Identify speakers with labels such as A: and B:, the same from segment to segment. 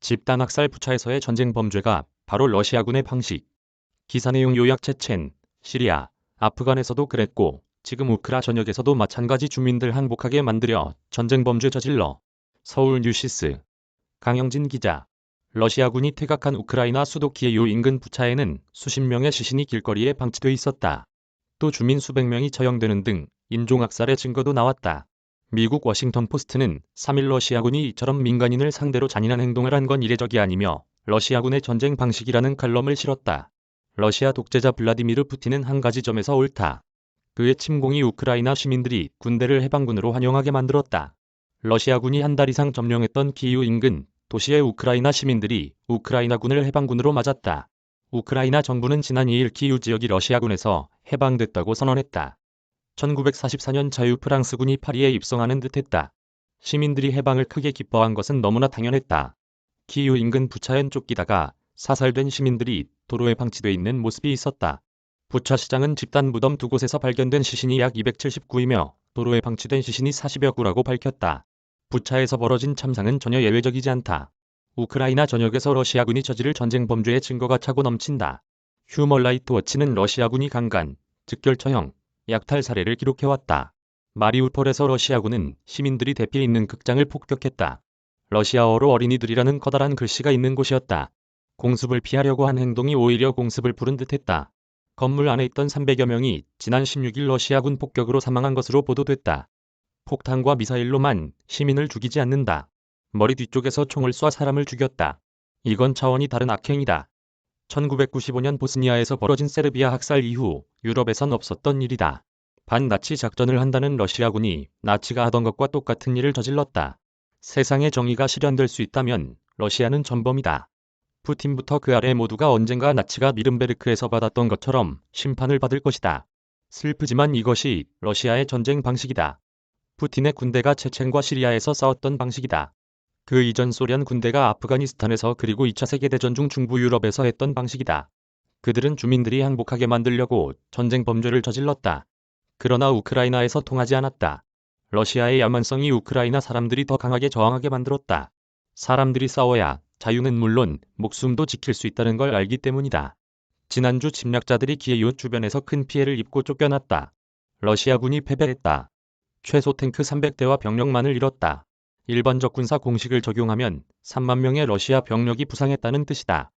A: 집단 학살 부차에서의 전쟁 범죄가 바로 러시아군의 방식. 기사 내용 요약. 체첸, 시리아, 아프간에서도 그랬고 지금 우크라 전역에서도 마찬가지. 주민들 항복하게 만들려 전쟁 범죄 저질러. 서울 뉴시스 강영진 기자. 러시아군이 퇴각한 우크라이나 수도 키예우 인근 부차에는 수십 명의 시신이 길거리에 방치돼 있었다. 또 주민 수백 명이 처형되는 등 인종학살의 증거도 나왔다. 미국 워싱턴 포스트는 3일 러시아군이 이처럼 민간인을 상대로 잔인한 행동을 한 건 이례적이 아니며 러시아군의 전쟁 방식이라는 칼럼을 실었다. 러시아 독재자 블라디미르 푸틴은 한 가지 점에서 옳다. 그의 침공이 우크라이나 시민들이 군대를 해방군으로 환영하게 만들었다. 러시아군이 한 달 이상 점령했던 키이우 인근 도시의 우크라이나 시민들이 우크라이나군을 해방군으로 맞았다. 우크라이나 정부는 지난 2일 키이우 지역이 러시아군에서 해방됐다고 선언했다. 1944년 자유 프랑스군이 파리에 입성하는 듯했다. 시민들이 해방을 크게 기뻐한 것은 너무나 당연했다. 키이우 인근 부차엔 쫓기다가 사살된 시민들이 도로에 방치돼 있는 모습이 있었다. 부차 시장은 집단 무덤 두 곳에서 발견된 시신이 약 279이며 도로에 방치된 시신이 40여 구라고 밝혔다. 부차에서 벌어진 참상은 전혀 예외적이지 않다. 우크라이나 전역에서 러시아군이 저지를 전쟁 범죄의 증거가 차고 넘친다. 휴먼라이트 워치는 러시아군이 강간, 즉결처형, 약탈 사례를 기록해왔다. 마리우폴에서 러시아군은 시민들이 대피 있는 극장을 폭격했다. 러시아어로 어린이들이라는 커다란 글씨가 있는 곳이었다. 공습을 피하려고 한 행동이 오히려 공습을 부른 듯했다. 건물 안에 있던 300여 명이 지난 16일 러시아군 폭격으로 사망한 것으로 보도됐다. 폭탄과 미사일로만 시민을 죽이지 않는다. 머리 뒤쪽에서 총을 쏴 사람을 죽였다. 이건 차원이 다른 악행이다. 1995년 보스니아에서 벌어진 세르비아 학살 이후 유럽에선 없었던 일이다. 반나치 작전을 한다는 러시아군이 나치가 하던 것과 똑같은 일을 저질렀다. 세상의 정의가 실현될 수 있다면 러시아는 전범이다. 푸틴부터 그 아래 모두가 언젠가 나치가 니른베르크에서 받았던 것처럼 심판을 받을 것이다. 슬프지만 이것이 러시아의 전쟁 방식이다. 푸틴의 군대가 체첸과 시리아에서 싸웠던 방식이다. 그 이전 소련 군대가 아프가니스탄에서 그리고 2차 세계대전 중 중부 유럽에서 했던 방식이다. 그들은 주민들이 항복하게 만들려고 전쟁 범죄를 저질렀다. 그러나 우크라이나에서 통하지 않았다. 러시아의 야만성이 우크라이나 사람들이 더 강하게 저항하게 만들었다. 사람들이 싸워야 자유는 물론 목숨도 지킬 수 있다는 걸 알기 때문이다. 지난주 침략자들이 키예우 주변에서 큰 피해를 입고 쫓겨났다. 러시아군이 패배했다. 최소 탱크 300대와 병력만을 잃었다. 일반적 군사 공식을 적용하면 3만 명의 러시아 병력이 부상했다는 뜻이다.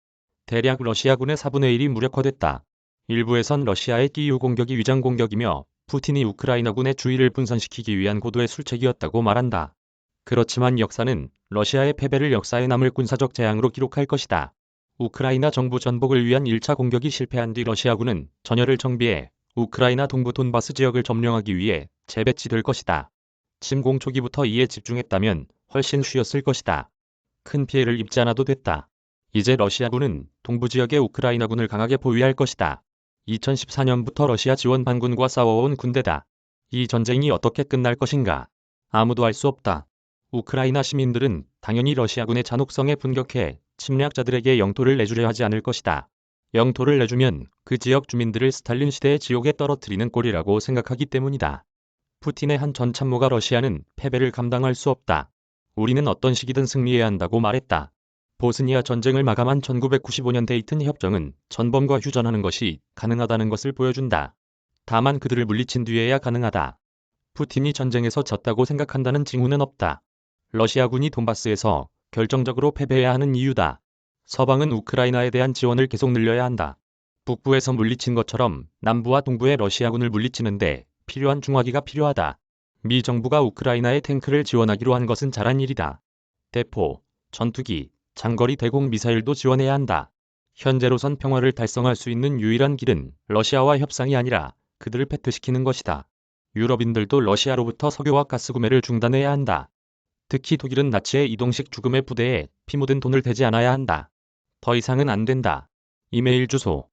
A: 대략 러시아군의 4분의 1이 무력화됐다. 일부에선 러시아의 키이우 공격이 위장 공격이며 푸틴이 우크라이나군의 주의를 분산시키기 위한 고도의 술책이었다고 말한다. 그렇지만 역사는 러시아의 패배를 역사에 남을 군사적 재앙으로 기록할 것이다. 우크라이나 정부 전복을 위한 1차 공격이 실패한 뒤 러시아군은 전열을 정비해 우크라이나 동부 돈바스 지역을 점령하기 위해 재배치될 것이다. 침공 초기부터 이에 집중했다면 훨씬 쉬웠을 것이다. 큰 피해를 입지 않아도 됐다. 이제 러시아군은 동부 지역의 우크라이나군을 강하게 보위할 것이다. 2014년부터 러시아 지원 반군과 싸워온 군대다. 이 전쟁이 어떻게 끝날 것인가? 아무도 알 수 없다. 우크라이나 시민들은 당연히 러시아군의 잔혹성에 분격해 침략자들에게 영토를 내주려 하지 않을 것이다. 영토를 내주면 그 지역 주민들을 스탈린 시대의 지옥에 떨어뜨리는 꼴이라고 생각하기 때문이다. 푸틴의 한 전 참모가 러시아는 패배를 감당할 수 없다. 우리는 어떤 식이든 승리해야 한다고 말했다. 보스니아 전쟁을 마감한 1995년 데이튼 협정은 전범과 휴전하는 것이 가능하다는 것을 보여준다. 다만 그들을 물리친 뒤에야 가능하다. 푸틴이 전쟁에서 졌다고 생각한다는 징후는 없다. 러시아군이 돈바스에서 결정적으로 패배해야 하는 이유다. 서방은 우크라이나에 대한 지원을 계속 늘려야 한다. 북부에서 물리친 것처럼 남부와 동부의 러시아군을 물리치는데 필요한 중화기가 필요하다. 미 정부가 우크라이나에 탱크를 지원하기로 한 것은 잘한 일이다. 대포, 전투기, 장거리 대공 미사일도 지원해야 한다. 현재로선 평화를 달성할 수 있는 유일한 길은 러시아와 협상이 아니라 그들을 패퇴시키는 것이다. 유럽인들도 러시아로부터 석유와 가스 구매를 중단해야 한다. 특히 독일은 나치의 이동식 죽음의 부대에 피 묻은 돈을 대지 않아야 한다. 더 이상은 안 된다. 이메일 주소